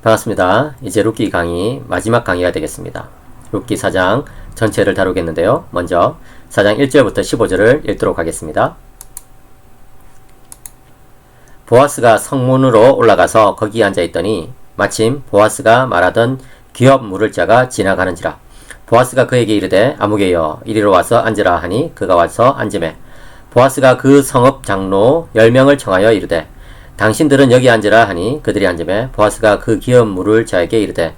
반갑습니다. 이제 룻기 강의 마지막 강의가 되겠습니다. 룻기 4장 전체를 다루겠는데요. 먼저 4장 1절부터 15절을 읽도록 하겠습니다. 보아스가 성문으로 올라가서 거기 앉아있더니 마침 보아스가 말하던 기업 물을 자가 지나가는지라. 보아스가 그에게 이르되 아무개여 이리로 와서 앉으라 하니 그가 와서 앉으매 보아스가 그 성읍 장로 10명을 청하여 이르되 당신들은 여기 앉으라 하니 그들이 앉으매 보아스가 그 기업 물을 자에게 이르되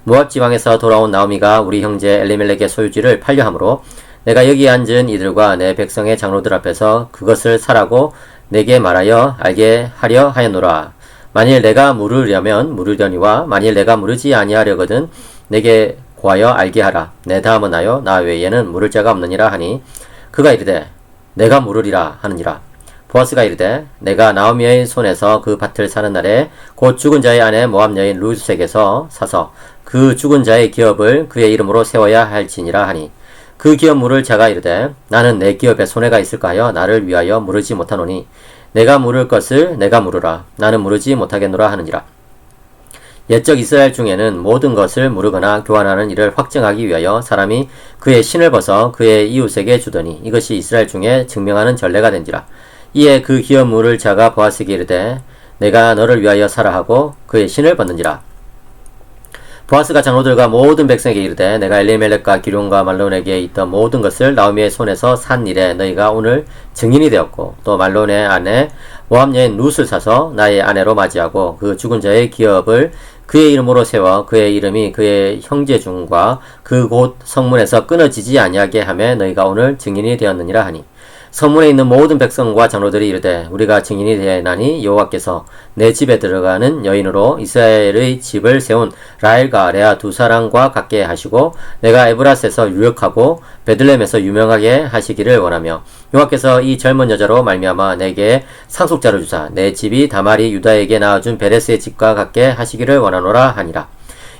모압 지방에서 돌아온 나오미가 우리 형제 엘리멜렉의 소유지를 팔려 함으로 내가 여기 앉은 이들과 내 백성의 장로들 앞에서 그것을 사라고 내게 말하여 알게 하려 하였노라. 만일 내가 물으려면 물으려니와 만일 내가 물으지 아니하려거든 내게 구하여 알게 하라. 내 다음은 하여 나 외에는 물을 자가 없느니라 하니 그가 이르되 내가 물으리라 하느니라. 보아스가 이르되 내가 나오미의 손에서 그 밭을 사는 날에 곧 죽은 자의 아내 모압 여인 룻에게서 사서 그 죽은 자의 기업을 그의 이름으로 세워야 할지니라 하니 그 기업 물을 자가 이르되 나는 내 기업에 손해가 있을까 하여 나를 위하여 물으지 못하노니 내가 물을 것을 내가 물으라. 나는 물으지 못하겠노라 하느니라. 옛적 이스라엘 중에는 모든 것을 물으거나 교환하는 일을 확증하기 위하여 사람이 그의 신을 벗어 그의 이웃에게 주더니 이것이 이스라엘 중에 증명하는 전례가 된지라. 이에 그 기업 물을 자가 보아스에게 이르되 내가 너를 위하여 사라 하고 그의 신을 벗는지라. 보아스가 장로들과 모든 백성에게 이르되 내가 엘리멜렉과 기룡과 말론에게 있던 모든 것을 나오미의 손에서 산 일에 너희가 오늘 증인이 되었고 또 말론의 아내 모압 여인 룻을 사서 나의 아내로 맞이하고 그 죽은 자의 기업을 그의 이름으로 세워 그의 이름이 그의 형제 중과 그 곳 성문에서 끊어지지 아니하게 하며 너희가 오늘 증인이 되었느니라 하니 성문에 있는 모든 백성과 장로들이 이르되 우리가 증인이 되나니 여호와께서 내 집에 들어가는 여인으로 이스라엘의 집을 세운 라헬과 레아 두 사람과 같게 하시고 내가 에브라스에서 유력하고 베들레헴에서 유명하게 하시기를 원하며 여호와께서 이 젊은 여자로 말미암아 내게 상속자를 주사 내 집이 다말이 유다에게 낳아준 베레스의 집과 같게 하시기를 원하노라 하니라.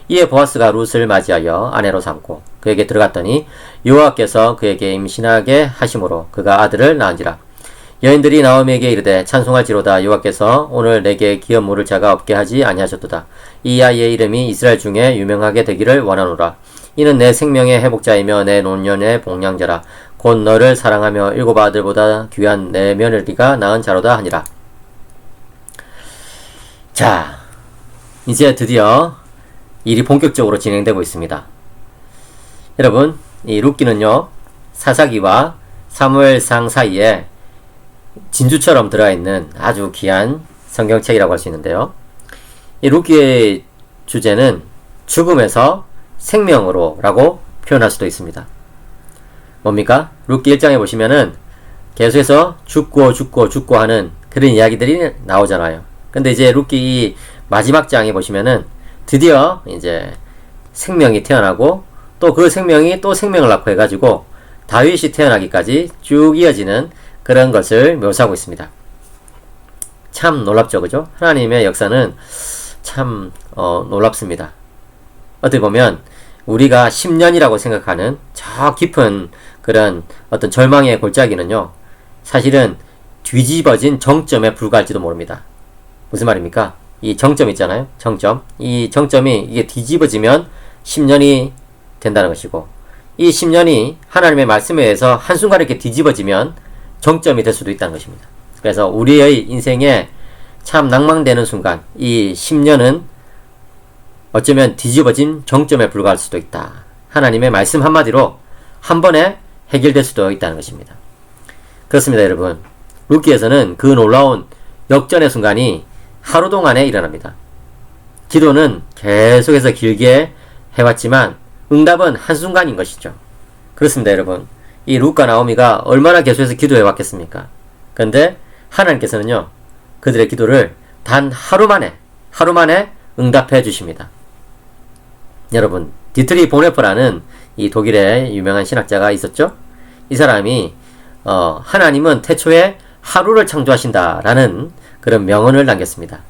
이에 보아스가 룻을 맞이하여 아내로 삼고 그에게 들어갔더니 여호와께서 그에게 임신하게 하심으로 그가 아들을 낳은지라. 여인들이 나오미에게 이르되 찬송할지로다. 여호와께서 오늘 내게 기업 물을 자가 없게 하지 아니하셨도다. 이 아이의 이름이 이스라엘 중에 유명하게 되기를 원하노라. 이는 내 생명의 회복자이며 내 노년의 복량자라. 곧 너를 사랑하며 일곱 아들보다 귀한 내 며느리가 낳은 자로다 하니라. 자, 이제 드디어 일이 본격적으로 진행되고 있습니다. 여러분, 이 룻기는요 사사기와 사무엘상 사이에 진주처럼 들어있는 아주 귀한 성경책이라고 할 수 있는데요. 이 룻기의 주제는 죽음에서 생명으로 라고 표현할 수도 있습니다. 뭡니까? 룻기 1장에 보시면은 계속해서 죽고 하는 그런 이야기들이 나오잖아요. 근데 이제 룻기 마지막 장에 보시면은 드디어 이제 생명이 태어나고 또 그 생명이 또 생명을 낳고 해가지고 다윗이 태어나기까지 쭉 이어지는 그런 것을 묘사하고 있습니다. 참 놀랍죠, 그죠? 하나님의 역사는 참 놀랍습니다. 어떻게 보면 우리가 10년이라고 생각하는 저 깊은 그런 어떤 절망의 골짜기는요 사실은 뒤집어진 정점에 불과할지도 모릅니다. 무슨 말입니까? 이 정점 있잖아요. 정점. 이 정점이 이게 뒤집어지면 10년이 된다는 것이고 이 10년이 하나님의 말씀에 의해서 한순간에 이렇게 뒤집어지면 정점이 될 수도 있다는 것입니다. 그래서 우리의 인생에 참 낭망되는 순간 이 10년은 어쩌면 뒤집어진 정점에 불과할 수도 있다. 하나님의 말씀 한마디로 한 번에 해결될 수도 있다는 것입니다. 그렇습니다, 여러분. 룻기에서는 그 놀라운 역전의 순간이 하루 동안에 일어납니다. 기도는 계속해서 길게 해왔지만 응답은 한순간인 것이죠. 그렇습니다, 여러분. 이 룻과 나오미가 얼마나 계속해서 기도해왔겠습니까? 그런데 하나님께서는요 그들의 기도를 단 하루 만에 응답해 주십니다. 여러분, 디트리 보네퍼라는 이 독일의 유명한 신학자가 있었죠. 이 사람이 하나님은 태초에 하루를 창조하신다라는 그런 명언을 남겼습니다.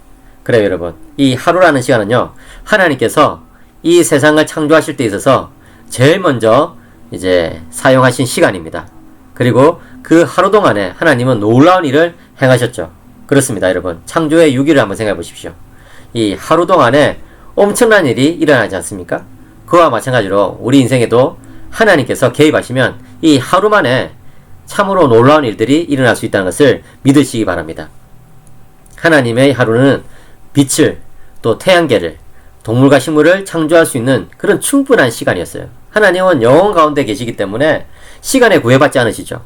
그래요, 여러분. 이 하루라는 시간은요 하나님께서 이 세상을 창조하실 때 있어서 제일 먼저 이제 사용하신 시간입니다. 그리고 그 하루 동안에 하나님은 놀라운 일을 행하셨죠. 그렇습니다, 여러분. 창조의 6일을 한번 생각해 보십시오. 이 하루 동안에 엄청난 일이 일어나지 않습니까? 그와 마찬가지로 우리 인생에도 하나님께서 개입하시면 이 하루 만에 참으로 놀라운 일들이 일어날 수 있다는 것을 믿으시기 바랍니다. 하나님의 하루는 빛을 또 태양계를 동물과 식물을 창조할 수 있는 그런 충분한 시간이었어요. 하나님은 영원 가운데 계시기 때문에 시간에 구애받지 않으시죠.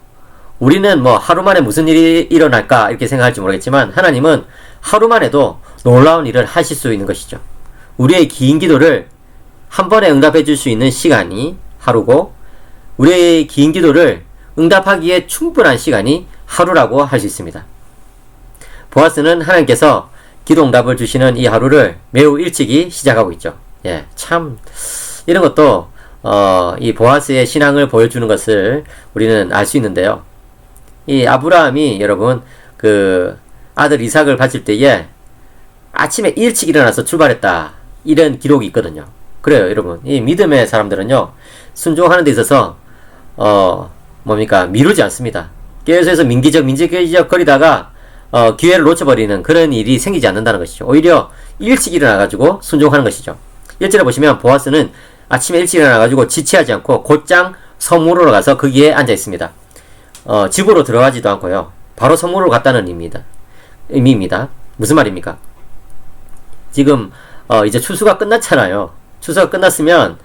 우리는 뭐 하루 만에 무슨 일이 일어날까 이렇게 생각할지 모르겠지만 하나님은 하루만 해도 놀라운 일을 하실 수 있는 것이죠. 우리의 긴 기도를 한 번에 응답해 줄 수 있는 시간이 하루고 우리의 긴 기도를 응답하기에 충분한 시간이 하루라고 할 수 있습니다. 보아스는 하나님께서 기도 응답을 주시는 이 하루를 매우 일찍이 시작하고 있죠. 예, 참 이런 것도 이 보아스의 신앙을 보여주는 것을 우리는 알 수 있는데요. 이 아브라함이 여러분 그 아들 이삭을 바칠 때에 아침에 일찍 일어나서 출발했다 이런 기록이 있거든요. 그래요, 여러분. 이 믿음의 사람들은요 순종하는 데 있어서 미루지 않습니다. 계속해서 민기적 거리다가 기회를 놓쳐버리는 그런 일이 생기지 않는다는 것이죠. 오히려 일찍 일어나가지고 순종하는 것이죠. 1절에 보시면 보아스는 아침에 일찍 일어나가지고 지체하지 않고 곧장 성문으로 가서 거기에 앉아 있습니다. 집으로 들어가지도 않고요. 바로 성문으로 갔다는 의미입니다. 무슨 말입니까? 지금 이제 추수가 끝났잖아요. 추수가 끝났으면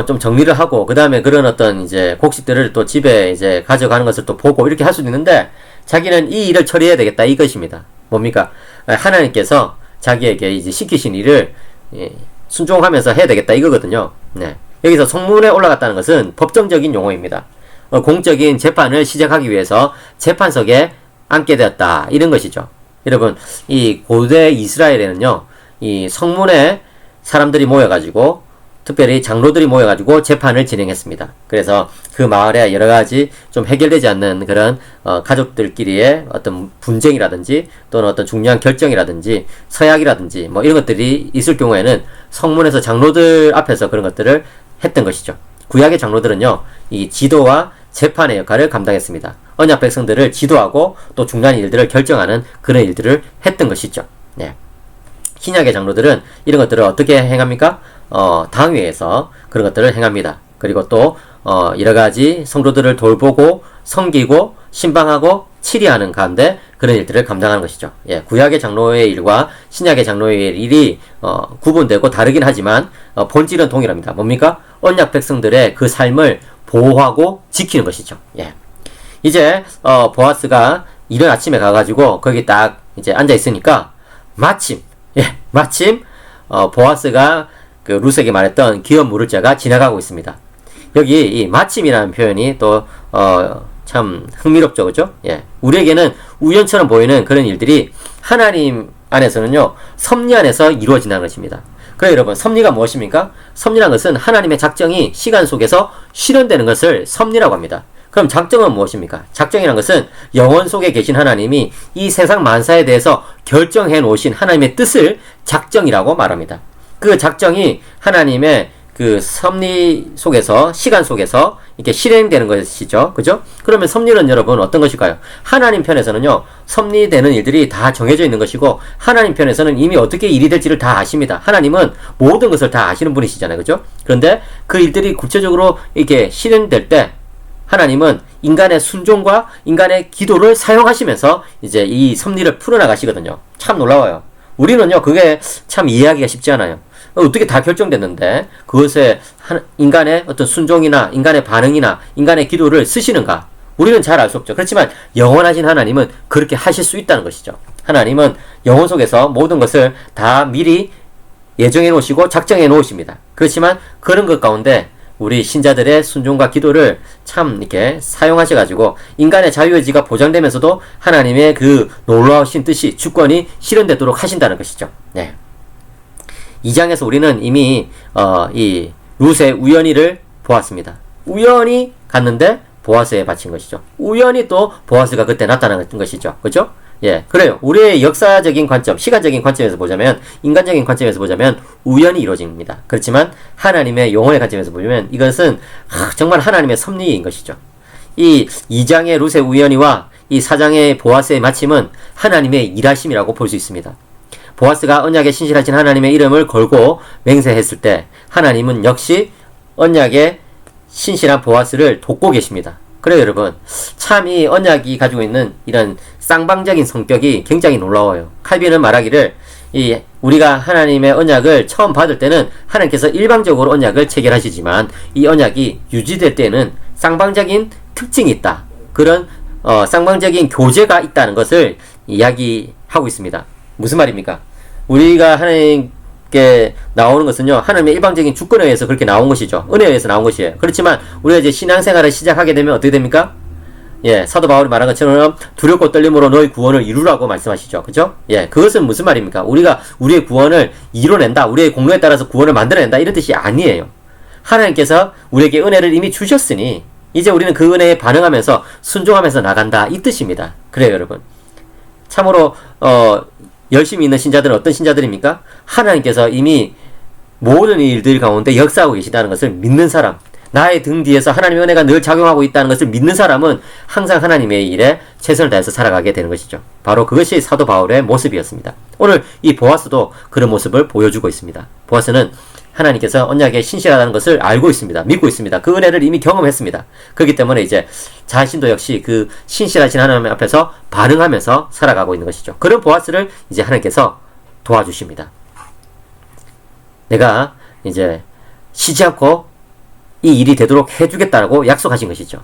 좀 정리를 하고 그 다음에 그런 어떤 이제 곡식들을 또 집에 이제 가져가는 것을 또 보고 이렇게 할 수도 있는데 자기는 이 일을 처리해야 되겠다 이것입니다. 뭡니까? 하나님께서 자기에게 이제 시키신 일을 순종하면서 해야 되겠다 이거거든요. 네. 여기서 성문에 올라갔다는 것은 법정적인 용어입니다. 공적인 재판을 시작하기 위해서 재판석에 앉게 되었다 이런 것이죠. 여러분 이 고대 이스라엘에는요 이 성문에 사람들이 모여가지고 특별히 장로들이 모여가지고 재판을 진행했습니다. 그래서 그 마을에 여러가지 좀 해결되지 않는 그런 가족들끼리의 어떤 분쟁이라든지 또는 어떤 중요한 결정이라든지 서약이라든지 뭐 이런 것들이 있을 경우에는 성문에서 장로들 앞에서 그런 것들을 했던 것이죠. 구약의 장로들은요 이 지도와 재판의 역할을 감당했습니다. 언약 백성들을 지도하고 또 중요한 일들을 결정하는 그런 일들을 했던 것이죠. 네. 신약의 장로들은 이런 것들을 어떻게 행합니까? 당위에서 그런 것들을 행합니다. 그리고 또 여러가지 성도들을 돌보고 섬기고 신방하고 치리하는 가운데 그런 일들을 감당하는 것이죠. 예, 구약의 장로의 일과 신약의 장로의 일이 구분되고 다르긴 하지만 본질은 동일합니다. 뭡니까? 언약 백성들의 그 삶을 보호하고 지키는 것이죠. 예. 이제 보아스가 이른 아침에 가가지고 거기 딱 이제 앉아 있으니까 마침 보아스가 그 루스에게 말했던 기업 물을 자가 지나가고 있습니다. 여기 이 마침이라는 표현이 또 참 흥미롭죠, 그죠? 예, 우리에게는 우연처럼 보이는 그런 일들이 하나님 안에서는요 섭리 안에서 이루어진다는 것입니다. 그래 여러분 섭리가 무엇입니까? 섭리란 것은 하나님의 작정이 시간 속에서 실현되는 것을 섭리라고 합니다. 그럼 작정은 무엇입니까? 작정이란 것은 영원 속에 계신 하나님이 이 세상 만사에 대해서 결정해 놓으신 하나님의 뜻을 작정이라고 말합니다. 그 작정이 하나님의 그 섭리 속에서 시간 속에서 이렇게 실행되는 것이죠. 그죠? 그러면 섭리는 여러분 어떤 것일까요? 하나님 편에서는요. 섭리되는 일들이 다 정해져 있는 것이고 하나님 편에서는 이미 어떻게 일이 될지를 다 아십니다. 하나님은 모든 것을 다 아시는 분이시잖아요. 그죠? 그런데 그 일들이 구체적으로 이렇게 실행될 때 하나님은 인간의 순종과 인간의 기도를 사용하시면서 이제 이 섭리를 풀어나가시거든요. 참 놀라워요. 우리는요, 그게 참 이해하기가 쉽지 않아요. 어떻게 다 결정됐는데 그것에 인간의 어떤 순종이나 인간의 반응이나 인간의 기도를 쓰시는가? 우리는 잘 알 수 없죠. 그렇지만 영원하신 하나님은 그렇게 하실 수 있다는 것이죠. 하나님은 영혼 속에서 모든 것을 다 미리 예정해 놓으시고 작정해 놓으십니다. 그렇지만 그런 것 가운데 우리 신자들의 순종과 기도를 참 이렇게 사용하셔가지고 인간의 자유의지가 보장되면서도 하나님의 그 놀라우신 뜻이 주권이 실현되도록 하신다는 것이죠. 네. 2장에서 우리는 이미 이 룻의 우연히를 보았습니다. 우연히 갔는데 보아스에 바친 것이죠. 우연히 또 보아스가 그때 나타난 것이죠. 그죠? 예, 그래요. 우리의 역사적인 관점, 시간적인 관점에서 보자면, 인간적인 관점에서 보자면 우연히 이루어집니다. 그렇지만 하나님의 영혼의 관점에서 보면 이것은 정말 하나님의 섭리인 것이죠. 이 2장의 룻의 우연히와 이 4장의 보아스의 마침은 하나님의 일하심이라고 볼 수 있습니다. 보아스가 언약에 신실하신 하나님의 이름을 걸고 맹세했을 때 하나님은 역시 언약에 신실한 보아스를 돕고 계십니다. 그래요, 여러분. 참 이 언약이 가지고 있는 이런 쌍방적인 성격이 굉장히 놀라워요. 칼빈은 말하기를 우리가 하나님의 언약을 처음 받을 때는 하나님께서 일방적으로 언약을 체결하시지만 이 언약이 유지될 때는 쌍방적인 특징이 있다. 그런 쌍방적인 교제가 있다는 것을 이야기하고 있습니다. 무슨 말입니까? 우리가 하나님께 나오는 것은요, 하나님의 일방적인 주권에 의해서 그렇게 나온 것이죠. 은혜에 의해서 나온 것이에요. 그렇지만 우리가 이제 신앙생활을 시작하게 되면 어떻게 됩니까? 예, 사도 바울이 말한 것처럼 두렵고 떨림으로 너희 구원을 이루라고 말씀하시죠. 그죠? 예, 그것은 무슨 말입니까? 우리가 우리의 구원을 이뤄낸다, 우리의 공로에 따라서 구원을 만들어낸다, 이런 뜻이 아니에요. 하나님께서 우리에게 은혜를 이미 주셨으니 이제 우리는 그 은혜에 반응하면서 순종하면서 나간다, 이 뜻입니다. 그래요, 여러분. 참으로 열심히 있는 신자들은 어떤 신자들입니까? 하나님께서 이미 모든 일들 가운데 역사하고 계시다는 것을 믿는 사람, 나의 등 뒤에서 하나님의 은혜가 늘 작용하고 있다는 것을 믿는 사람은 항상 하나님의 일에 최선을 다해서 살아가게 되는 것이죠. 바로 그것이 사도 바울의 모습이었습니다. 오늘 이 보아스도 그런 모습을 보여주고 있습니다. 보아스는 하나님께서 언약에 신실하다는 것을 알고 있습니다. 믿고 있습니다. 그 은혜를 이미 경험했습니다. 그렇기 때문에 이제 자신도 역시 그 신실하신 하나님 앞에서 반응하면서 살아가고 있는 것이죠. 그런 보아스를 이제 하나님께서 도와주십니다. 내가 이제 쉬지 않고 이 일이 되도록 해주겠다라고 약속하신 것이죠.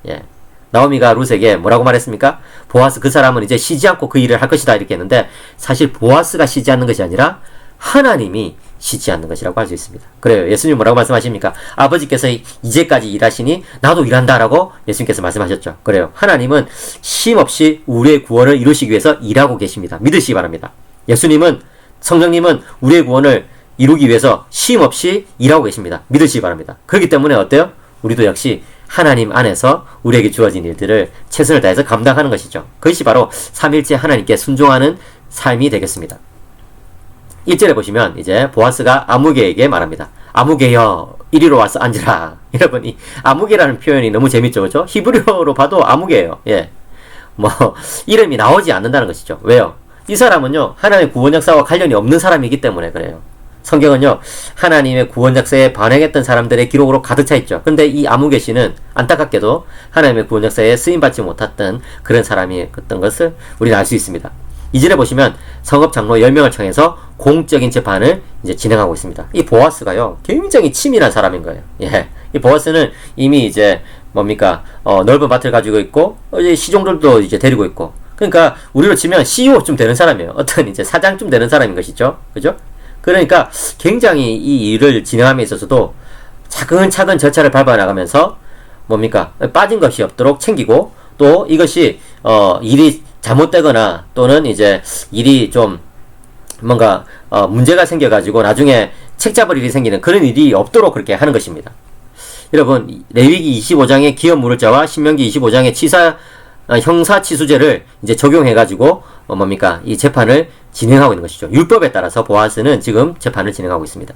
예. 나오미가 룻에게 뭐라고 말했습니까? 보아스 그 사람은 이제 쉬지 않고 그 일을 할 것이다, 이렇게 했는데 사실 보아스가 쉬지 않는 것이 아니라 하나님이 쉬지 않는 것이라고 할 수 있습니다. 그래요. 예수님 뭐라고 말씀하십니까? 아버지께서 이제까지 일하시니 나도 일한다라고 예수님께서 말씀하셨죠. 그래요. 하나님은 쉼없이 우리의 구원을 이루시기 위해서 일하고 계십니다. 믿으시기 바랍니다. 예수님은, 성령님은 우리의 구원을 이루기 위해서 쉼없이 일하고 계십니다. 믿으시기 바랍니다. 그렇기 때문에 어때요? 우리도 역시 하나님 안에서 우리에게 주어진 일들을 최선을 다해서 감당하는 것이죠. 그것이 바로 삼일째 하나님께 순종하는 삶이 되겠습니다. 1절에 보시면 이제 보아스가 아무개에게 말합니다. 아무개여, 이리로 와서 앉으라. 여러분, 이 아무개라는 표현이 너무 재밌죠, 그죠? 히브리어로 봐도 아무개예요. 예, 이름이 나오지 않는다는 것이죠. 왜요? 이 사람은요, 하나님의 구원 역사와 관련이 없는 사람이기 때문에 그래요. 성경은요, 하나님의 구원 역사에 반응했던 사람들의 기록으로 가득 차 있죠. 근데 이 아무개 씨는 안타깝게도 하나님의 구원 역사에 쓰임받지 못했던 그런 사람이었던 것을 우리는 알 수 있습니다. 2절에 보시면 성읍 장로 10명을 청해서 공적인 재판을 이제 진행하고 있습니다. 이 보아스가요, 굉장히 치밀한 사람인 거예요. 예. 이 보아스는 이미 이제 넓은 밭을 가지고 있고, 이제 시종들도 이제 데리고 있고, 그러니까 우리로 치면 CEO쯤 되는 사람이에요. 어떤 이제 사장쯤 되는 사람인 것이죠. 그죠? 그러니까 굉장히 이 일을 진행함에 있어서도 차근차근 절차를 밟아나가면서 빠진 것이 없도록 챙기고, 또 이것이 일이 잘못되거나 또는 이제 일이 좀 문제가 생겨가지고 나중에 책 잡을 일이 생기는 그런 일이 없도록 그렇게 하는 것입니다. 여러분, 레위기 25장의 기업 물을 자와 신명기 25장의 형사치수제를 이제 적용해가지고 이 재판을 진행하고 있는 것이죠. 율법에 따라서 보아스는 지금 재판을 진행하고 있습니다.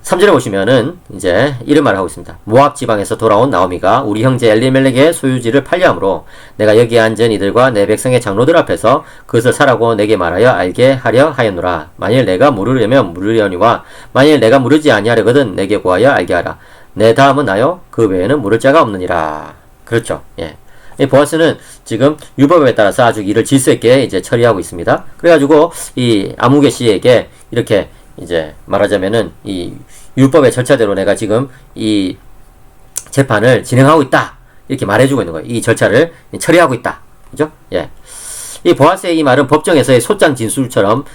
3절에 보시면은 이제 이런 말을 하고 있습니다. 모압 지방에서 돌아온 나오미가 우리 형제 엘리멜렉의 소유지를 팔려함으로 내가 여기 앉은 이들과 내 백성의 장로들 앞에서 그것을 사라고 내게 말하여 알게 하려 하였노라. 만일 내가 물으려면 물으려니와 만일 내가 물으지 아니하려거든 내게 구하여 알게 하라. 내 다음은 나요 그 외에는 물을 자가 없느니라. 그렇죠. 예. 이 보아스는 지금 율법에 따라서 아주 일을 질서 있게 이제 처리하고 있습니다. 그래가지고 이 아무개 씨에게 이렇게 이제 말하자면은 이 율법의 절차대로 내가 지금 이 재판을 진행하고 있다, 이렇게 말해주고 있는 거예요. 이 절차를 처리하고 있다. 그죠? 예. 이 보아스의 이 말은 법정에서의 소장 진술처럼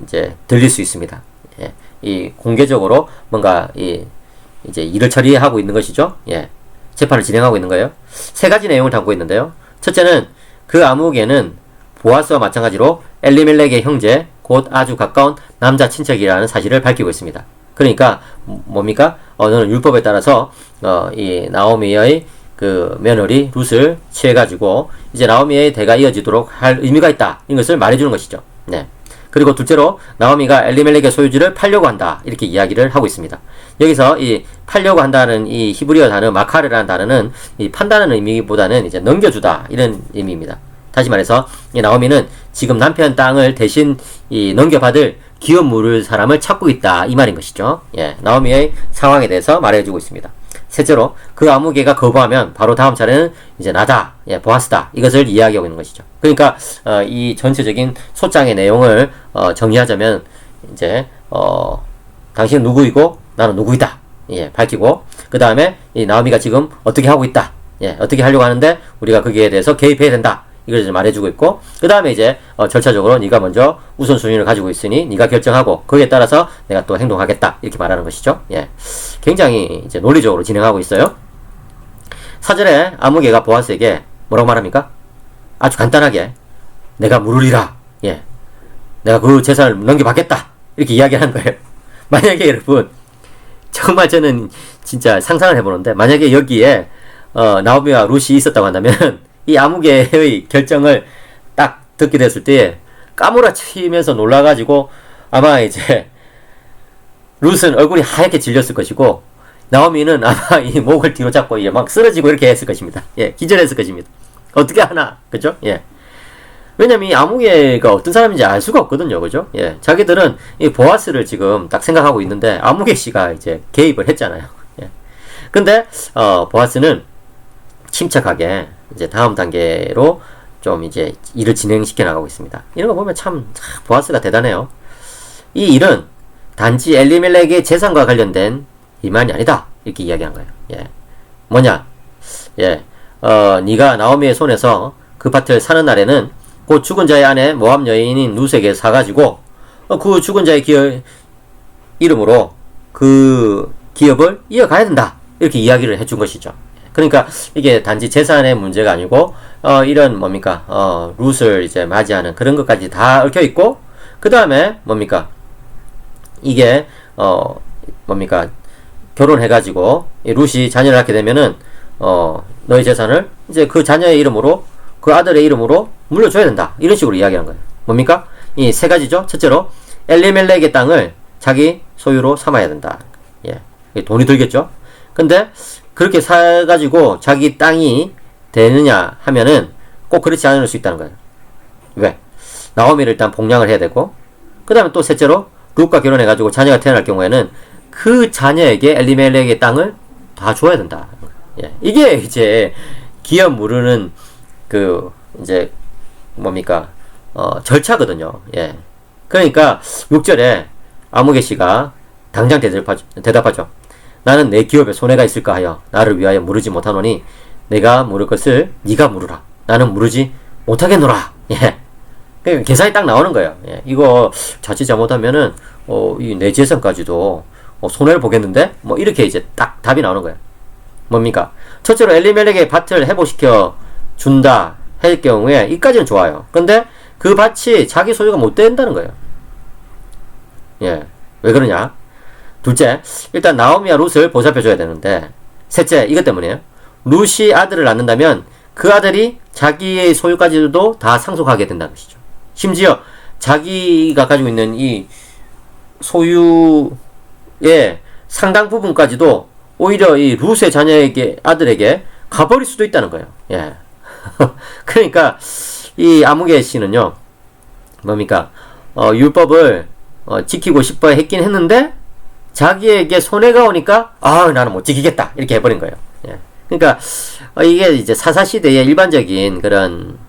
이제 들릴 수 있습니다. 예. 이 공개적으로 이제 일을 처리하고 있는 것이죠. 예. 재판을 진행하고 있는 거예요. 세 가지 내용을 담고 있는데요. 첫째는 그 아무개는 보아스와 마찬가지로 엘리멜렉의 형제, 곧 아주 가까운 남자 친척이라는 사실을 밝히고 있습니다. 그러니까 너는 율법에 따라서 이 나오미의 그 며느리 룻을 취해가지고 이제 나오미의 대가 이어지도록 할 의미가 있다, 이것을 말해주는 것이죠. 네. 그리고 둘째로 나오미가 엘리멜렉의 소유지를 팔려고 한다, 이렇게 이야기를 하고 있습니다. 여기서 이 팔려고 한다는 이 히브리어 단어 마카르라는 단어는 이 판다는 의미보다는 이제 넘겨주다, 이런 의미입니다. 다시 말해서 이 나오미는 지금 남편 땅을 대신 넘겨받을 기업 물을 사람을 찾고 있다 이 말인 것이죠. 예, 나오미의 상황에 대해서 말해주고 있습니다. 셋째로 그 아무개가 거부하면 바로 다음 차례는 이제 나다, 예, 보아스다 이것을 이야기하고 있는 것이죠. 그러니까 이 전체적인 소장의 내용을 정리하자면 이제 당신은 누구이고 나는 누구이다, 예, 밝히고 그 다음에 이 나오미가 지금 어떻게 하고 있다, 예, 어떻게 하려고 하는데 우리가 거기에 대해서 개입해야 된다 이걸 이제 말해주고 있고 그 다음에 이제 절차적으로 네가 먼저 우선순위를 가지고 있으니 네가 결정하고 거기에 따라서 내가 또 행동하겠다 이렇게 말하는 것이죠. 예, 굉장히 이제 논리적으로 진행하고 있어요. 4절에 아무개가 보아스에게 뭐라고 말합니까? 아주 간단하게 내가 물으리라, 예, 내가 그 재산을 넘겨받겠다 이렇게 이야기하는 거예요. 만약에 여러분 정말 저는 진짜 상상을 해보는데 만약에 여기에 나오미와 룻이 있었다고 한다면 이 아무개의 결정을 딱 듣게 됐을 때 까무라치면서 놀라가지고 아마 이제 룻은 얼굴이 하얗게 질렸을 것이고 나오미는 아마 이 목을 뒤로 잡고 이제 막 쓰러지고 이렇게 했을 것입니다. 예, 기절했을 것입니다. 어떻게 하나, 그죠? 예. 왜냐면 이 아무개가 어떤 사람인지 알 수가 없거든요, 그죠? 예, 자기들은 이 보아스를 지금 딱 생각하고 있는데 아무개 씨가 이제 개입을 했잖아요. 예. 근데 보아스는 침착하게 이제 다음 단계로 좀 이제 일을 진행시켜 나가고 있습니다. 이런 거 보면 참 보아스가 대단해요. 이 일은 단지 엘리멜렉의 재산과 관련된 일만이 아니다 이렇게 이야기한 거예요. 예, 뭐냐? 예, 네가 나오미의 손에서 그 밭을 사는 날에는 그 죽은 자의 아내 모압 여인인 룻에게 사가지고 그 죽은 자의 이름으로 그 기업을 이어가야 된다 이렇게 이야기를 해준 것이죠. 그러니까 이게 단지 재산의 문제가 아니고 이런 뭡니까 룻을 이제 맞이하는 그런 것까지 다 얽혀 있고 그 다음에 뭡니까 이게 뭡니까 결혼해가지고 룻이 자녀를 낳게 되면은 너의 재산을 이제 그 자녀의 이름으로 그 아들의 이름으로 물려줘야 된다 이런 식으로 이야기한 거예요. 뭡니까 이 세 가지죠. 첫째로 엘리멜렉의 땅을 자기 소유로 삼아야 된다. 예, 돈이 들겠죠. 근데 그렇게 사가지고 자기 땅이 되느냐 하면은 꼭 그렇지 않을 수 있다는 거예요. 왜? 나오미를 일단 복양을 해야 되고 그 다음에 또 셋째로 룻과 결혼해가지고 자녀가 태어날 경우에는 그 자녀에게 엘리멜렉의 땅을 다 줘야 된다. 예, 이게 이제 기업 무르는 그 이제 뭡니까 절차거든요. 예, 그러니까 6절에 아무개 씨가 당장 대답하죠. 나는 내 기업에 손해가 있을까 하여 나를 위하여 물으지 못하노니 내가 물을 것을 네가 물으라. 나는 물으지 못하겠노라. 예. 그러니까 계산이 딱 나오는 거예요. 예. 이거 자칫 잘못하면은 이 내 재산까지도 손해를 보겠는데 뭐 이렇게 이제 딱 답이 나오는 거예요. 뭡니까? 첫째로 엘리멜렉의 밭을 회복시켜 준다 할 경우에 이까지는 좋아요. 근데 그 밭이 자기 소유가 못 된다는 거예요. 예. 왜 그러냐? 둘째, 일단 나오미와 룻을 보살펴줘야 되는데 셋째, 이것 때문이에요. 룻이 아들을 낳는다면 그 아들이 자기의 소유까지도 다 상속하게 된다는 것이죠. 심지어 자기가 가지고 있는 이 소유의 상당 부분까지도 오히려 이 룻의 자녀에게 아들에게 가버릴 수도 있다는 거예요. 예. 그러니까 이 아무개 씨는요 뭡니까 율법을 지키고 싶어 했긴 했는데 자기에게 손해가 오니까 나는 못 지키겠다 이렇게 해버린 거예요. 예. 그러니까 이게 이제 사사시대의 일반적인 그런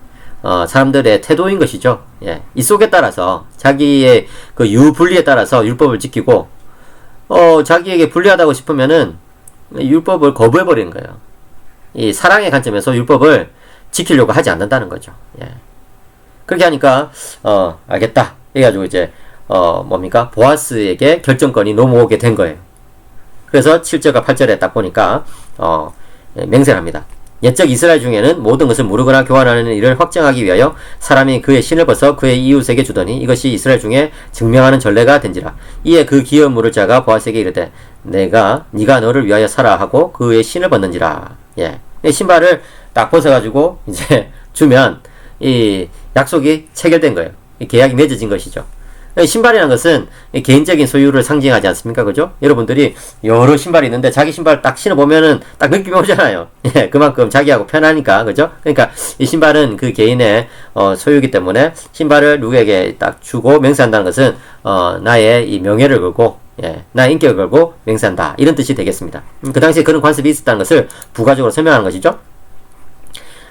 사람들의 태도인 것이죠. 예. 이 속에 따라서 자기의 그 유불리에 따라서 율법을 지키고 자기에게 불리하다고 싶으면은 율법을 거부해버리는 거예요. 이 사랑의 관점에서 율법을 지키려고 하지 않는다는 거죠. 예. 그렇게 하니까 알겠다 해가지고 이제 뭡니까 보아스에게 결정권이 넘어오게 된 거예요. 그래서 7절과 8절에 딱 보니까 맹세를 합니다. 옛적 이스라엘 중에는 모든 것을 모르거나 교환하는 일을 확정하기 위하여 사람이 그의 신을 벗어 그의 이웃에게 주더니 이것이 이스라엘 중에 증명하는 전례가 된지라. 이에 그 기업 물을 자가 보아스에게 이르되 네가 너를 위하여 사라 하고 그의 신을 벗는지라. 예, 신발을 딱 벗어가지고 이제 주면 이 약속이 체결된 거예요. 이 계약이 맺어진 것이죠. 신발이라는 것은 개인적인 소유를 상징하지 않습니까? 그죠? 여러분들이 여러 신발이 있는데 자기 신발 딱 신어보면은 딱 느낌이 오잖아요. 예, 그만큼 자기하고 편하니까. 그죠? 그러니까 이 신발은 그 개인의 소유이기 때문에 신발을 누구에게 딱 주고 맹세한다는 것은 나의 이 명예를 걸고 예, 나의 인격을 걸고 맹세한다. 이런 뜻이 되겠습니다. 그 당시에 그런 관습이 있었다는 것을 부가적으로 설명하는 것이죠.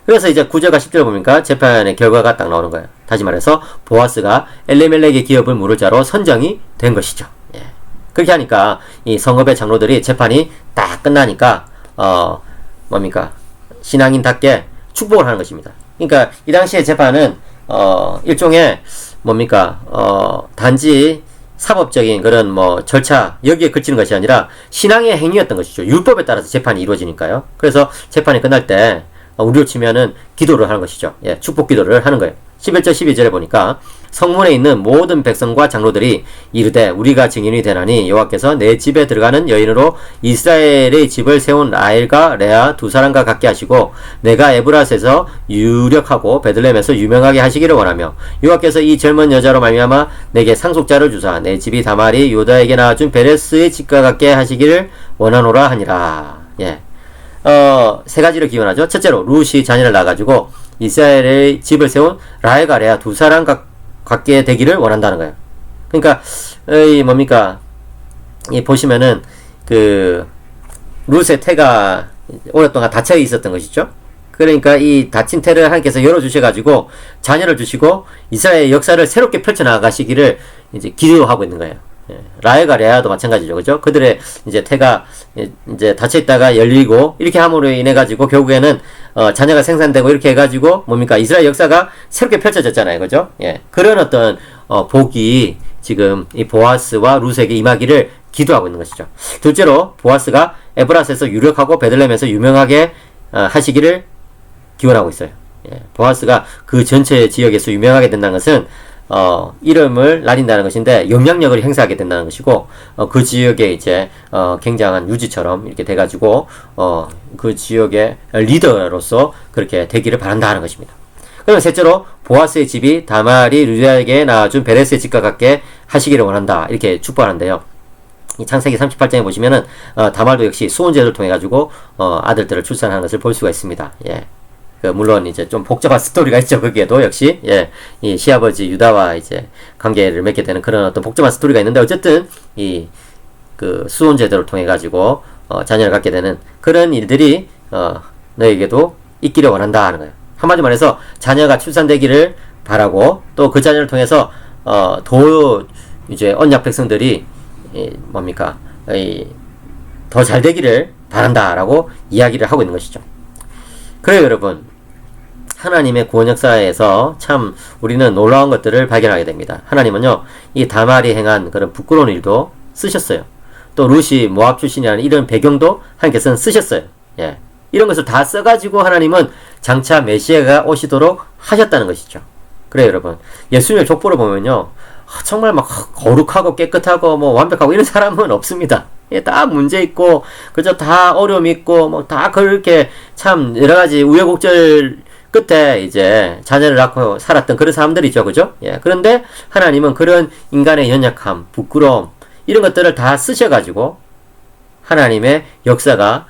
그래서 이제 9절과 10절 보니까 재판의 결과가 딱 나오는 거예요. 다시 말해서 보아스가 엘리멜렉의 기업을 물을 자로 선정이 된 것이죠. 예. 그렇게 하니까 이 성읍의 장로들이 재판이 딱 끝나니까 뭡니까? 신앙인답게 축복을 하는 것입니다. 그러니까 이 당시의 재판은 일종의 뭡니까? 단지 사법적인 그런 뭐 절차 여기에 그치는 것이 아니라 신앙의 행위였던 것이죠. 율법에 따라서 재판이 이루어지니까요. 그래서 재판이 끝날 때 우리로 치면은 기도를 하는 것이죠. 예, 축복 기도를 하는 거예요. 11절 12절에 보니까 성문에 있는 모든 백성과 장로들이 이르되 우리가 증인이 되나니 여호와께서 내 집에 들어가는 여인으로 이스라엘의 집을 세운 라헬과 레아 두 사람과 같게 하시고 내가 에브라스에서 유력하고 베들레헴에서 유명하게 하시기를 원하며 여호와께서 이 젊은 여자로 말미암아 내게 상속자를 주사 내 집이 다말이 유다에게 낳아준 베레스의 집과 같게 하시기를 원하노라 하니라. 예. 세 가지를 기원하죠. 첫째로 룻이 자녀를 낳아가지고 이스라엘의 집을 세운 라헬과 레아 두 사람 갖게 되기를 원한다는 거예요. 그러니까 뭡니까? 보시면은 그 룻의 태가 오랫동안 닫혀 있었던 것이죠. 그러니까 이 닫힌 태를 하나님께서 열어주셔가지고 자녀를 주시고 이스라엘의 역사를 새롭게 펼쳐나가시기를 이제 기도하고 있는 거예요. 라헬과 레아도 마찬가지죠. 그죠? 그들의 이제 태가 이제 닫혀있다가 열리고 이렇게 함으로 인해 가지고 결국에는 자녀가 생산되고 이렇게 해가지고 뭡니까? 이스라엘 역사가 새롭게 펼쳐졌잖아요. 그죠? 예. 그런 어떤 복이 지금 이 보아스와 룻에게 임하기를 기도하고 있는 것이죠. 둘째로 보아스가 에브라스에서 유력하고 베들레헴에서 유명하게 하시기를 기원하고 있어요. 예. 보아스가 그 전체 지역에서 유명하게 된다는 것은 이름을 날린다는 것인데 영향력을 행사하게 된다는 것이고 그 지역에 이제 굉장한 유지처럼 이렇게 돼가지고 그 지역의 리더로서 그렇게 되기를 바란다 하는 것입니다. 그러면 셋째로 보아스의 집이 다말이 루디아에게 낳아준 베레스의 집과 같게 하시기를 원한다 이렇게 축복하는데요. 이 창세기 38장에 보시면은 다말도 역시 수혼제를 통해 가지고 아들들을 출산하는 것을 볼 수가 있습니다. 예. 물론 이제 좀 복잡한 스토리가 있죠. 거기에도 역시 예, 이 시아버지 유다와 이제 관계를 맺게 되는 그런 어떤 복잡한 스토리가 있는데 어쨌든 이 그 수혼 제도를 통해 가지고 자녀를 갖게 되는 그런 일들이 너에게도 있기를 원한다 하는 거예요. 한마디 말해서 자녀가 출산되기를 바라고 또 그 자녀를 통해서 더 이제 언약 백성들이 뭡니까 더 잘 되기를 바란다라고 이야기를 하고 있는 것이죠. 그래요, 여러분. 하나님의 구원 역사에서 참 우리는 놀라운 것들을 발견하게 됩니다. 하나님은요, 이 다말이 행한 그런 부끄러운 일도 쓰셨어요. 또 룻이 모압 출신이라는 이런 배경도 하나님께서는 쓰셨어요. 예. 이런 것을 다 써가지고 하나님은 장차 메시아가 오시도록 하셨다는 것이죠. 그래요, 여러분. 예수님의 족보를 보면요, 정말 막 거룩하고 깨끗하고 뭐 완벽하고 이런 사람은 없습니다. 예, 다 문제 있고, 그저 다 어려움 있고, 뭐 다 그렇게 참 여러 가지 우여곡절 끝에 이제 자녀를 낳고 살았던 그런 사람들이죠. 그죠? 예. 그런데 하나님은 그런 인간의 연약함, 부끄러움, 이런 것들을 다 쓰셔가지고 하나님의 역사가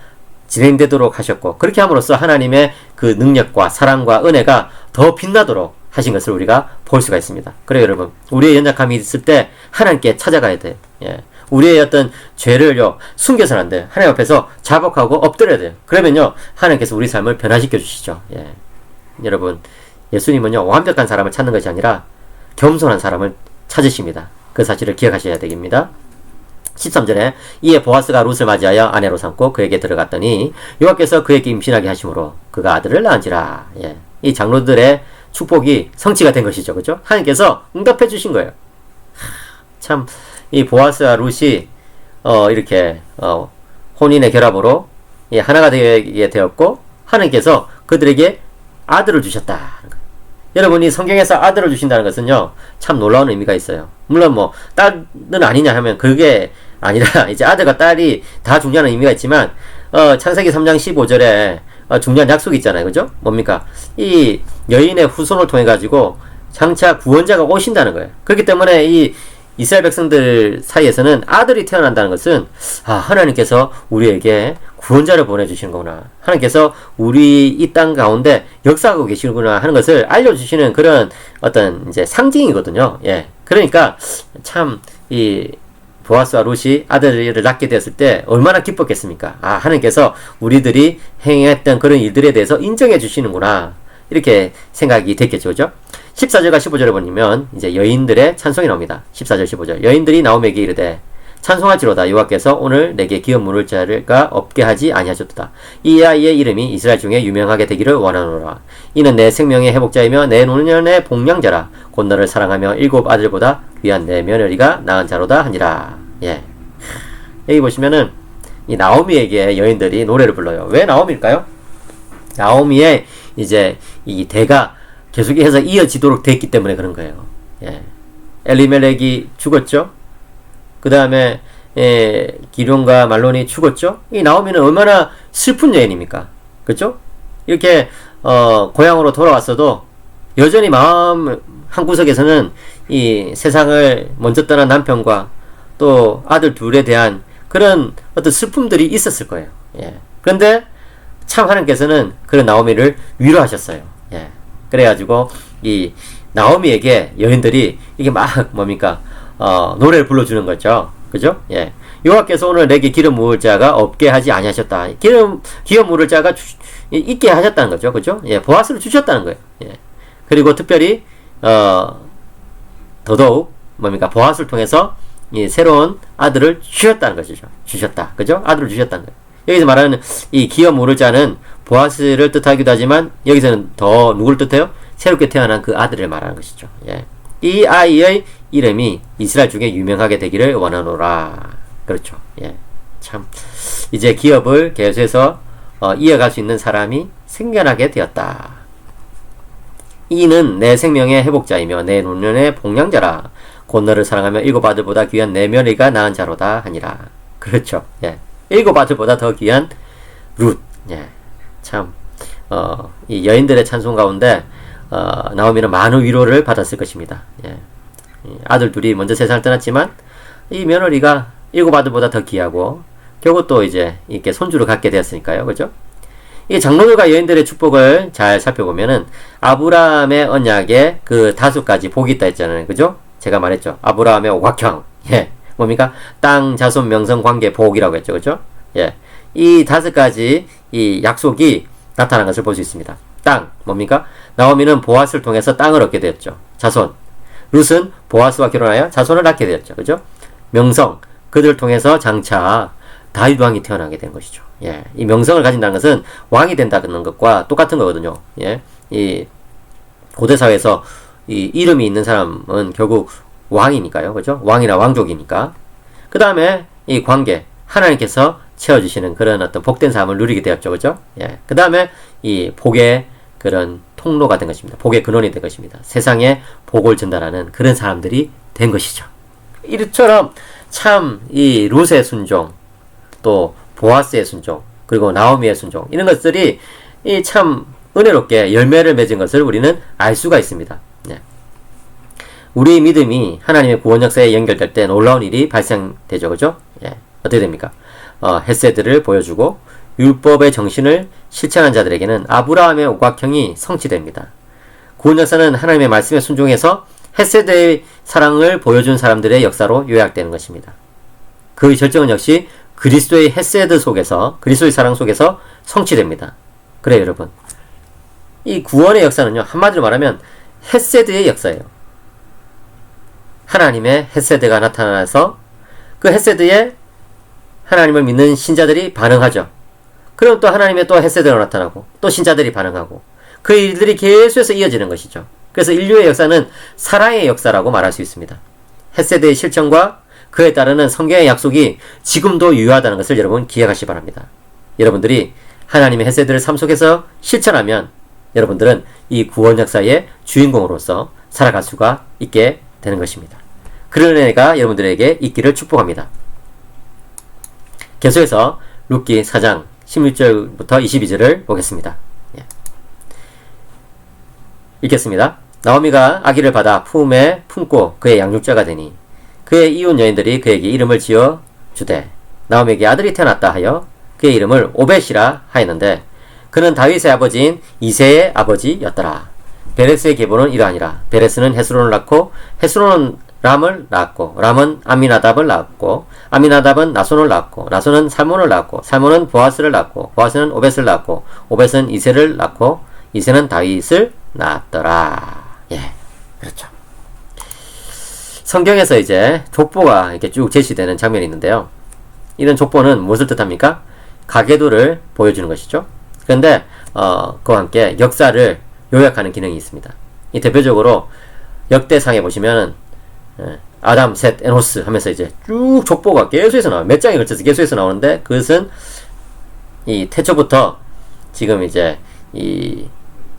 진행되도록 하셨고, 그렇게 함으로써 하나님의 그 능력과 사랑과 은혜가 더 빛나도록 하신 것을 우리가 볼 수가 있습니다. 그래요, 여러분. 우리의 연약함이 있을 때 하나님께 찾아가야 돼요. 예. 우리의 어떤 죄를요, 숨겨서는 안 돼요. 하나님 앞에서 자복하고 엎드려야 돼요. 그러면요, 하나님께서 우리 삶을 변화시켜 주시죠. 예. 여러분, 예수님은요, 완벽한 사람을 찾는 것이 아니라 겸손한 사람을 찾으십니다. 그 사실을 기억하셔야 되겠습니다. 13절에 이에 보아스가 룻을 맞이하여 아내로 삼고 그에게 들어갔더니 여호와께서 그에게 임신하게 하심으로 그가 아들을 낳은지라. 예. 이 장로들의 축복이 성취가 된 것이죠. 그죠? 하나님께서 응답해 주신 거예요. 참, 이 보아스와 룻이, 이렇게, 혼인의 결합으로, 하나가 되게 되었고, 하나님께서 그들에게 아들을 주셨다. 여러분이 성경에서 아들을 주신다는 것은요, 참 놀라운 의미가 있어요. 물론 뭐, 딸은 아니냐 하면 그게 아니라, 이제 아들과 딸이 다 중요한 의미가 있지만, 창세기 3장 15절에 중요한 약속이 있잖아요. 그죠? 뭡니까? 이 여인의 후손을 통해 가지고 장차 구원자가 오신다는 거예요. 그렇기 때문에 이 이스라엘 백성들 사이에서는 아들이 태어난다는 것은 하나님께서 우리에게 구원자를 보내주시는 거구나. 하나님께서 우리 이 땅 가운데 역사하고 계시는구나 하는 것을 알려주시는 그런 어떤 이제 상징이거든요. 예. 그러니까 참 이 보아스와 룻이 아들을 낳게 되었을 때 얼마나 기뻤겠습니까? 하나님께서 우리들이 행했던 그런 일들에 대해서 인정해 주시는구나. 이렇게 생각이 됐겠죠. 그죠? 14절과 15절에 보면 이제 여인들의 찬송이 나옵니다. 14절 15절. 여인들이 나오미에게 이르되 찬송할지로다. 여호와께서 오늘 내게 기업 물을 자가 없게 하지 아니하셨도다. 이 아이의 이름이 이스라엘 중에 유명하게 되기를 원하노라. 이는 내 생명의 회복자이며 내 노년의 복량자라. 곧 너를 사랑하며 7 아들보다 귀한 내 며느리가 낳은 자로다 하니라. 예. 여기 보시면은 이 나오미에게 여인들이 노래를 불러요. 왜 나오미일까요? 나오미의 이제 이 대가 계속해서 이어지도록 됐기 때문에 그런 거예요. 예. 엘리멜렉이 죽었죠. 그 다음에 기룡과 말론이 죽었죠. 이 나오미는 얼마나 슬픈 여인입니까? 그렇죠? 이렇게 고향으로 돌아왔어도 여전히 마음 한구석에서는 이 세상을 먼저 떠난 남편과 또 아들 둘에 대한 그런 어떤 슬픔들이 있었을 거예요. 예. 그런데 참 하나님께서는 그런 나오미를 위로하셨어요. 예. 그래가지고 이 나오미에게 여인들이 이게 막 뭡니까? 노래를 불러주는 거죠. 그죠? 예. 여호와께서 오늘 내게 기름 부을 자가 없게 하지 아니하셨다. 기름 부을 자가 있게 하셨다는 거죠. 그죠? 예. 보아스를 주셨다는 거예요. 예. 그리고 특별히 더더욱 뭡니까? 보아스를 통해서 이 새로운 아들을 주셨다는 것이죠. 주셨다. 그죠? 아들을 주셨다는 거예요. 여기서 말하는 이 기업 모를 자는 보아스를 뜻하기도 하지만 여기서는 더 누구를 뜻해요? 새롭게 태어난 그 아들을 말하는 것이죠. 예. 이 아이의 이름이 이스라엘 중에 유명하게 되기를 원하노라. 그렇죠. 예. 참 이제 기업을 계속해서 이어갈 수 있는 사람이 생겨나게 되었다. 이는 내 생명의 회복자이며 내 노년의 복량자라. 곧 너를 사랑하며 7 아들보다 귀한 내 며느리가 낳은 자로다 하니라. 그렇죠. 예. 7 아들보다 더 귀한 룻. 예. 참 이 여인들의 찬송 가운데 나오미는 많은 위로를 받았을 것입니다. 예. 아들 둘이 먼저 세상을 떠났지만 이 며느리가 7 아들보다 더 귀하고 결국 또 이제 이렇게 손주를 갖게 되었으니까요. 그죠? 이 장로들과 여인들의 축복을 잘 살펴보면은 아브라함의 언약에 그 5가지 복이 있다 했잖아요. 그죠? 제가 말했죠. 아브라함의 오각형. 예. 뭡니까? 땅, 자손, 명성, 관계, 복이라고 했죠. 그죠? 예. 이 5가지 이 약속이 나타난 것을 볼 수 있습니다. 땅, 뭡니까? 나오미는 보아스를 통해서 땅을 얻게 되었죠. 자손. 룻은 보아스와 결혼하여 자손을 낳게 되었죠. 그죠? 명성. 그들을 통해서 장차 다윗 왕이 태어나게 된 것이죠. 예. 이 명성을 가진다는 것은 왕이 된다는 것과 똑같은 거거든요. 예. 이 고대사회에서 이 이름이 있는 사람은 결국 왕이니까요. 그죠? 왕이나 왕족이니까. 그 다음에 이 관계. 하나님께서 채워주시는 그런 어떤 복된 삶을 누리게 되었죠. 그죠? 예. 그 다음에 이 복의 그런 통로가 된 것입니다. 복의 근원이 된 것입니다. 세상에 복을 전달하는 그런 사람들이 된 것이죠. 이처럼 참 이 룻의 순종, 또 보아스의 순종, 그리고 나오미의 순종, 이런 것들이 이 참 은혜롭게 열매를 맺은 것을 우리는 알 수가 있습니다. 예. 우리 믿음이 하나님의 구원 역사에 연결될 때 놀라운 일이 발생되죠. 그죠? 예. 어떻게 됩니까? 헤세드를 보여주고 율법의 정신을 실천한 자들에게는 아브라함의 오각형이 성취됩니다. 구원 역사는 하나님의 말씀에 순종해서 헤세드의 사랑을 보여준 사람들의 역사로 요약되는 것입니다. 그 결정은 역시 그리스도의 헤세드 속에서, 그리스도의 사랑 속에서 성취됩니다. 그래요, 여러분. 이 구원의 역사는요, 한마디로 말하면 헤세드의 역사예요. 하나님의 헤세드가 나타나서 그 헤세드에 하나님을 믿는 신자들이 반응하죠. 그럼 또 하나님의 또 헤세드가 나타나고 또 신자들이 반응하고 그 일들이 계속해서 이어지는 것이죠. 그래서 인류의 역사는 사랑의 역사라고 말할 수 있습니다. 헤세드의 실천과 그에 따르는 성경의 약속이 지금도 유효하다는 것을 여러분 기억하시기 바랍니다. 여러분들이 하나님의 헤세드를 삶 속에서 실천하면 여러분들은 이 구원 역사의 주인공으로서 살아갈 수가 있게 되는 것입니다. 그런 은혜가 여러분들에게 있기를 축복합니다. 계속해서 룻기 4장 16절부터 22절을 보겠습니다. 예. 읽겠습니다. 나오미가 아기를 받아 품에 품고 그의 양육자가 되니 그의 이웃 여인들이 그에게 이름을 지어 주되 나오미에게 아들이 태어났다 하여 그의 이름을 오벳이라 하였는데 그는 다윗의 아버지인 이새의 아버지였더라. 베레스의 계보는 이러하니라. 베레스는 헤스론을 낳고 헤스론은 람을 낳았고 람은 아미나답을 낳았고 아미나답은 나손을 낳았고 나손은 살몬을 낳았고 살몬은 보아스를 낳았고 보아스는 오벳을 낳았고 오벳은 이새를 낳고 이새는 다윗을 낳았더라. 예, 그렇죠. 성경에서 이제 족보가 이렇게 쭉 제시되는 장면이 있는데요. 이런 족보는 무엇을 뜻합니까? 가계도를 보여주는 것이죠. 그런데 그와 함께 역사를 요약하는 기능이 있습니다. 이 대표적으로 역대상에 보시면 아담, 셋, 에노스 하면서 이제 쭉 족보가 계속해서 나와요. 몇 장에 걸쳐서 계속해서 나오는데 그것은 이 태초부터 지금 이제 이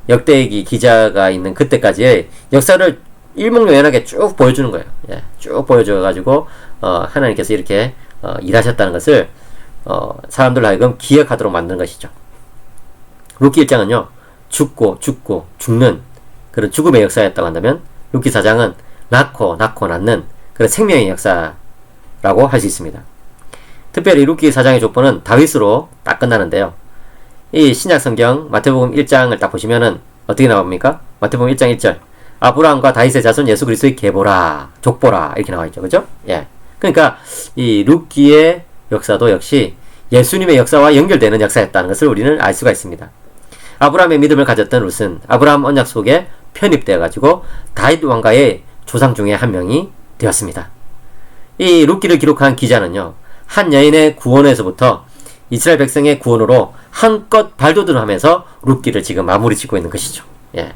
역대기 기자가 있는 그때까지의 역사를 일목요연하게 쭉 보여주는 거예요. 예, 쭉 보여줘가지고 하나님께서 이렇게 일하셨다는 것을 사람들 하여금 기억하도록 만든 것이죠. 룻기 1장은요 죽고 죽는 그런 죽음의 역사였다고 한다면 룻기 4장은 낳고 낳는 그런 생명의 역사라고 할 수 있습니다. 특별히 룻기 4장의 족보는 다윗으로 딱 끝나는데요. 이 신약성경 마태복음 1장을 딱 보시면은 어떻게 나옵니까? 마태복음 1장 1절 아브라함과 다윗의 자손 예수 그리스도의 계보라 족보라 이렇게 나와있죠. 그죠? 예. 그러니까 이 룻기의 역사도 역시 예수님의 역사와 연결되는 역사였다는 것을 우리는 알 수가 있습니다. 아브라함의 믿음을 가졌던 룻은 아브라함 언약 속에 편입되어 가지고 다윗 왕가의 조상 중에 한 명이 되었습니다. 이 룻기를 기록한 기자는요 한 여인의 구원에서부터 이스라엘 백성의 구원으로 한껏 발돋움하면서 룻기를 지금 마무리 짓고 있는 것이죠. 예.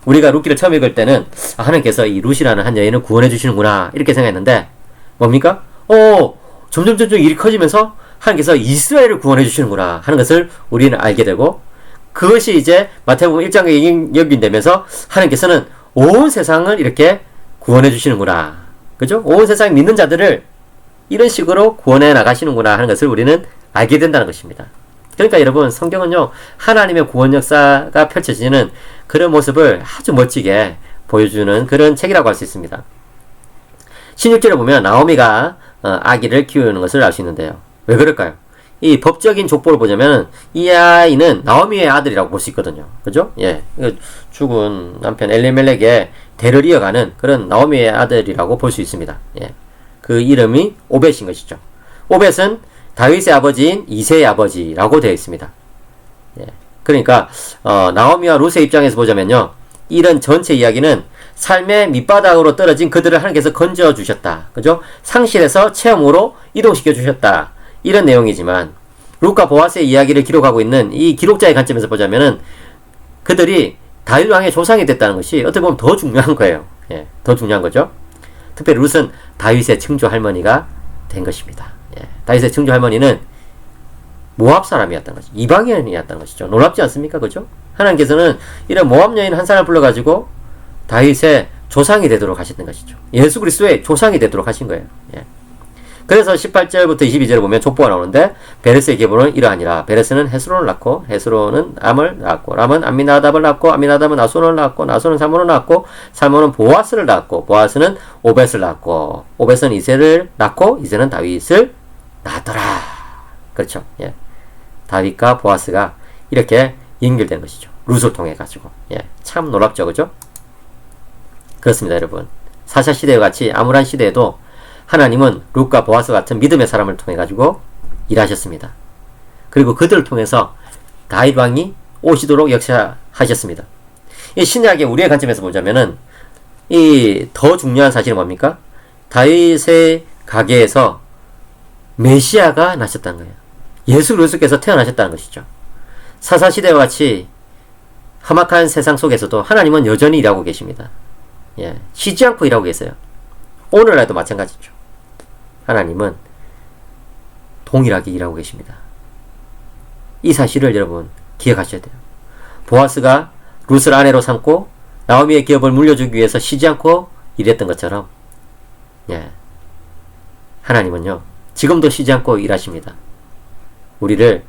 우리가 룻기를 처음 읽을 때는 하나님께서 이 룻이라는 한 여인을 구원해 주시는구나 이렇게 생각했는데 뭡니까? 점점 일이 커지면서 하나님께서 이스라엘을 구원해 주시는구나 하는 것을 우리는 알게 되고 그것이 이제 마태복음 1장에 연결되면서 하나님께서는 온 세상을 이렇게 구원해 주시는구나. 그죠? 온 세상 믿는 자들을 이런 식으로 구원해 나가시는구나 하는 것을 우리는 알게 된다는 것입니다. 그러니까 여러분 성경은요 하나님의 구원 역사가 펼쳐지는 그런 모습을 아주 멋지게 보여주는 그런 책이라고 할 수 있습니다. 16절에 보면 나오미가 아기를 키우는 것을 알 수 있는데요. 왜 그럴까요? 이 법적인 족보를 보자면 이 아이는 나오미의 아들이라고 볼 수 있거든요. 그죠? 예. 죽은 남편 엘리멜렉의 대를 이어가는 그런 나오미의 아들이라고 볼 수 있습니다. 예. 그 이름이 오벳인 것이죠. 오벳은 다윗의 아버지인 이새의 아버지라고 되어 있습니다. 예. 그러니까 나오미와 룻의 입장에서 보자면요. 이런 전체 이야기는 삶의 밑바닥으로 떨어진 그들을 하나님께서 건져 주셨다. 그죠? 상실에서 체험으로 이동시켜 주셨다. 이런 내용이지만 룻과 보아스의 이야기를 기록하고 있는 이 기록자의 관점에서 보자면은 그들이 다윗 왕의 조상이 됐다는 것이 어떻게 보면 더 중요한 거예요. 예, 더 중요한 거죠. 특별히 룻은 다윗의 증조 할머니가 된 것입니다. 예, 다윗의 증조 할머니는 모압 사람이었던 것이죠. 이방인이었던 것이죠. 놀랍지 않습니까? 그죠? 하나님께서는 이런 모압 여인 한 사람을 불러가지고 다윗의 조상이 되도록 하셨던 것이죠. 예수 그리스도의 조상이 되도록 하신 거예요. 예. 그래서 18절부터 22절에 보면 족보가 나오는데 베레스의 계보는 이러하니라. 베레스는 헤스론을 낳고 헤스론은 람을 낳았고 람은 아미나답을 낳고 아미나답은 나손을 낳았고 나손은 살몬을 낳았고 살몬은 보아스를 낳았고 보아스는 오벳을 낳았고 오벳은 이새를 낳고 이새는 다윗을 낳았더라. 그렇죠. 예. 다윗과 보아스가 이렇게 연결된 것이죠. 룻을 통해 가지고. 예. 참 놀랍죠. 그죠? 그렇습니다, 여러분. 사샤 시대와 같이 암울한 시대에도 하나님은 룻과 보아스 같은 믿음의 사람을 통해 가지고 일하셨습니다. 그리고 그들을 통해서 다윗 왕이 오시도록 역사하셨습니다. 이 신약의 우리의 관점에서 보자면은 이 더 중요한 사실은 뭡니까? 다윗의 가계에서 메시아가 나셨다는 거예요. 예수 그리스도께서 태어나셨다는 것이죠. 사사 시대와 같이 험악한 세상 속에서도 하나님은 여전히 일하고 계십니다. 예, 쉬지 않고 일하고 계세요. 오늘날도 마찬가지죠. 하나님은 동일하게 일하고 계십니다. 이 사실을 여러분 기억하셔야 돼요. 보아스가 룻을 아내로 삼고 나오미의 기업을 물려주기 위해서 쉬지 않고 일했던 것처럼 예, 하나님은요 지금도 쉬지 않고 일하십니다. 우리를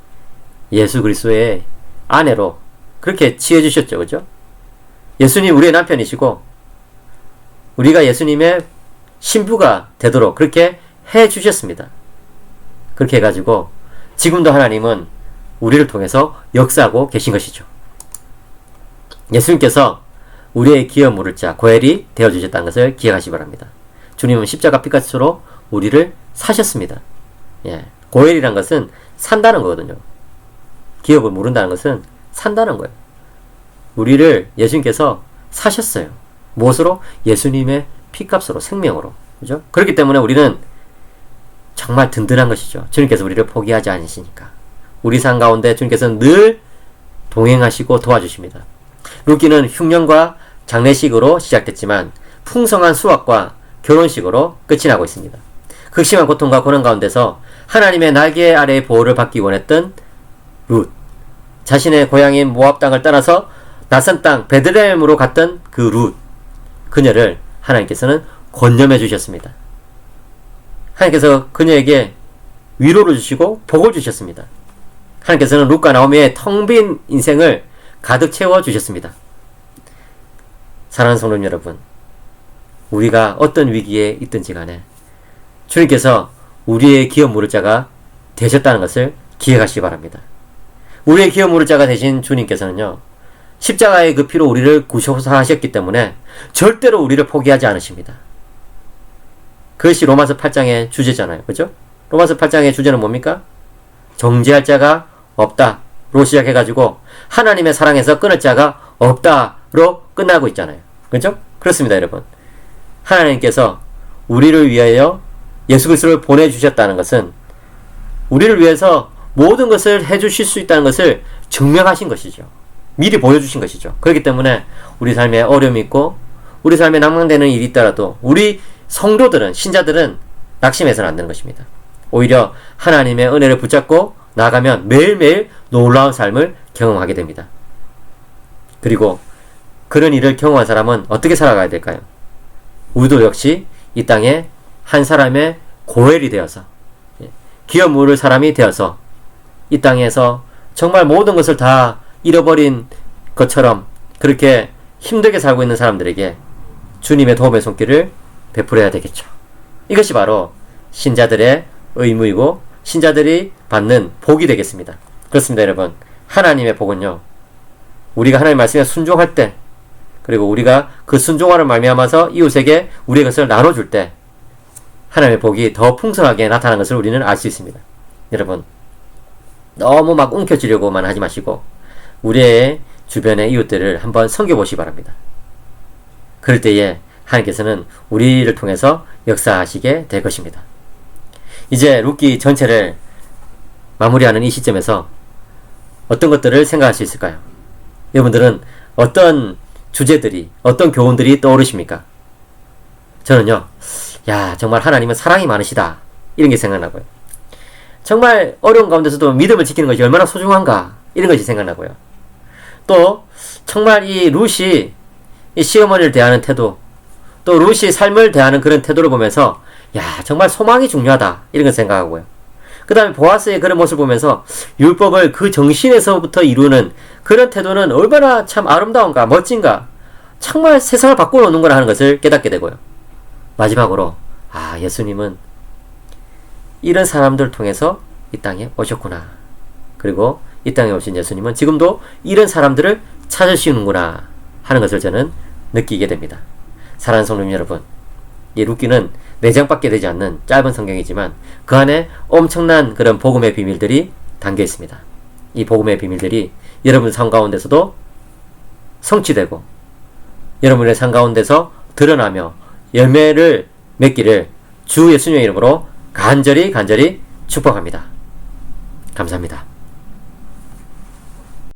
예수 그리스도의 아내로 그렇게 지어주셨죠. 그죠? 예수님 우리의 남편이시고 우리가 예수님의 신부가 되도록 그렇게 해 주셨습니다. 그렇게 해가지고 지금도 하나님은 우리를 통해서 역사하고 계신 것이죠. 예수님께서 우리의 기업 물을 자 고엘이 되어주셨다는 것을 기억하시기 바랍니다. 주님은 십자가 피값으로 우리를 사셨습니다. 예, 고엘이란 것은 산다는 거거든요. 기업을 물은다는 것은 산다는 거예요. 우리를 예수님께서 사셨어요. 무엇으로? 예수님의 피값으로, 생명으로. 그죠? 그렇기 때문에 우리는 정말 든든한 것이죠. 주님께서 우리를 포기하지 않으시니까. 우리 삶 가운데 주님께서는 늘 동행하시고 도와주십니다. 룻기는 흉년과 장례식으로 시작됐지만 풍성한 수확과 결혼식으로 끝이 나고 있습니다. 극심한 고통과 고난 가운데서 하나님의 날개 아래의 보호를 받기 원했던 룻, 자신의 고향인 모압 땅을 떠나서 낯선 땅 베들레헴으로 갔던 그 룻, 그녀를 하나님께서는 권념해 주셨습니다. 하나님께서 그녀에게 위로를 주시고 복을 주셨습니다. 하나님께서는 룻과 나오미의 텅 빈 인생을 가득 채워 주셨습니다. 사랑하는 성도 여러분, 우리가 어떤 위기에 있든지 간에 주님께서 우리의 기업 물을 자가 되셨다는 것을 기억하시기 바랍니다. 우리의 기업 물을 자가 되신 주님께서는요, 십자가의 그 피로 우리를 구속하셨기 때문에 절대로 우리를 포기하지 않으십니다. 그것이 로마서 8장의 주제잖아요. 그죠? 로마서 8장의 주제는 뭡니까? 정죄할 자가 없다로 시작해가지고 하나님의 사랑에서 끊을 자가 없다로 끝나고 있잖아요. 그죠? 그렇습니다, 여러분. 하나님께서 우리를 위하여 예수 그리스도를 보내주셨다는 것은 우리를 위해서 모든 것을 해주실 수 있다는 것을 증명하신 것이죠. 미리 보여주신 것이죠. 그렇기 때문에 우리 삶에 어려움이 있고 우리 삶에 낭망되는 일이 있더라도 우리 성도들은, 신자들은 낙심해서는 안 되는 것입니다. 오히려 하나님의 은혜를 붙잡고 나아가면 매일매일 놀라운 삶을 경험하게 됩니다. 그리고 그런 일을 경험한 사람은 어떻게 살아가야 될까요? 우리도 역시 이 땅에 한 사람의 고엘이 되어서, 기업 물을 사람이 되어서 이 땅에서 정말 모든 것을 다 잃어버린 것처럼 그렇게 힘들게 살고 있는 사람들에게 주님의 도움의 손길을 베풀어야 되겠죠. 이것이 바로 신자들의 의무이고 신자들이 받는 복이 되겠습니다. 그렇습니다, 여러분. 하나님의 복은요, 우리가 하나님 말씀에 순종할 때, 그리고 우리가 그 순종하는 말미암아서 이웃에게 우리의 것을 나눠줄 때 하나님의 복이 더 풍성하게 나타나는 것을 우리는 알 수 있습니다. 여러분, 너무 막 움켜쥐려고만 하지 마시고 우리의 주변의 이웃들을 한번 섬겨보시기 바랍니다. 그럴 때에 하나님께서는 우리를 통해서 역사하시게 될 것입니다. 이제 룻기 전체를 마무리하는 이 시점에서 어떤 것들을 생각할 수 있을까요? 여러분들은 어떤 주제들이, 어떤 교훈들이 떠오르십니까? 저는요, 야, 정말 하나님은 사랑이 많으시다, 이런 게 생각나고요. 정말 어려운 가운데서도 믿음을 지키는 것이 얼마나 소중한가, 이런 것이 생각나고요. 또 정말 이 룻이 이 시어머니를 대하는 태도, 또 룻이 삶을 대하는 그런 태도를 보면서 야, 정말 소망이 중요하다, 이런 걸 생각하고요. 그 다음에 보아스의 그런 모습을 보면서 율법을 그 정신에서부터 이루는 그런 태도는 얼마나 참 아름다운가, 멋진가, 정말 세상을 바꿔놓는구나 하는 것을 깨닫게 되고요. 마지막으로 예수님은 이런 사람들을 통해서 이 땅에 오셨구나. 그리고 이 땅에 오신 예수님은 지금도 이런 사람들을 찾으시는구나 하는 것을 저는 느끼게 됩니다. 사랑하는 성도 여러분, 이 룻기는 4장밖에 되지 않는 짧은 성경이지만 그 안에 엄청난 그런 복음의 비밀들이 담겨 있습니다. 이 복음의 비밀들이 여러분 삶 가운데서도 성취되고 여러분의 삶 가운데서 드러나며 열매를 맺기를 주 예수님의 이름으로 간절히 축복합니다. 감사합니다.